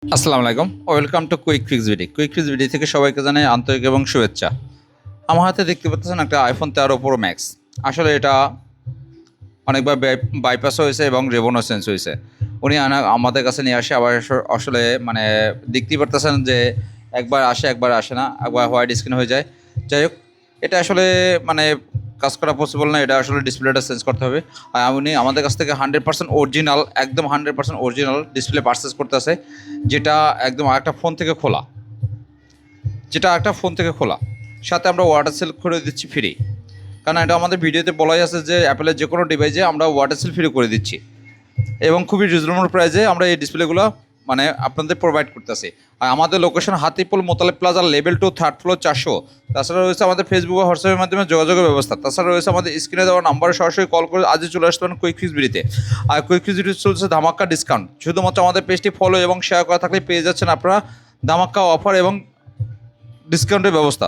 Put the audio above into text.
আসসালামু আলাইকুম, welcome to quick fix V D. Quick fix V D থেকে সবাইকে জানাই আন্তরিক এবং শুভেচ্ছা। আমার হাতে দেখতে পাচ্ছেন একটা আইফোন 13 প্রো ম্যাক্স। আসলে এটা অনেকবার বাইপাস হয়েছে এবং রেবনও চেঞ্জ হয়েছে। উনি আমাদের কাছে নিয়ে আসে, আবার আসলে মানে দেখতেই পারতেছেন যে একবার আসে একবার আসে না, একবার হোয়াইট স্ক্রিন হয়ে যায়। যাই হোক, এটা আসলে মানে কাজ করা পসিবল না, এটা আসলে ডিসপ্লেটা চেঞ্জ করতে হবে। আর উনি আমাদের কাছ থেকে 100% অরিজিনাল, একদম 100% অরিজিনাল ডিসপ্লে পারচেস করতেছে, যেটা একদম আরেকটা ফোন থেকে খোলা, সাথে আমরা ওয়াটার সেল করে দিচ্ছি ফ্রি। কারণ এটা আমাদের ভিডিওতে বলাই আছে যে অ্যাপেলের যে কোনো ডিভাইসে আমরা ওয়াটার সেল ফ্রি করে দিচ্ছি এবং খুবই রিজনেবল প্রাইসে আমরা এই ডিসপ্লেগুলো মানে আপনাদের প্রোভাইড করতেছি। আর আমাদের location Hatirpool Motaleb plaza level 2 third floor 400। তাছাড়া রয়েছে আমাদের ফেসবুক ও হোয়াটসঅ্যাপের মাধ্যমে যোগাযোগের ব্যবস্থা। তাছাড়া রয়েছে আমাদের স্ক্রিনে দেওয়া নাম্বারে সরাসরি কল করে আজই চলে আসতে পারেন কুইক ফিক্স ভিডিওতে। আর কুইক ফিক্স ভিডিও চলছে ধামাক্কা ডিসকাউন্ট। শুধুমাত্র আমাদের পেজটি ফলো এবং শেয়ার করা থাকলে পেয়ে যাচ্ছেন আপনারা ধামাক্কা অফার এবং ডিসকাউন্টের ব্যবস্থা।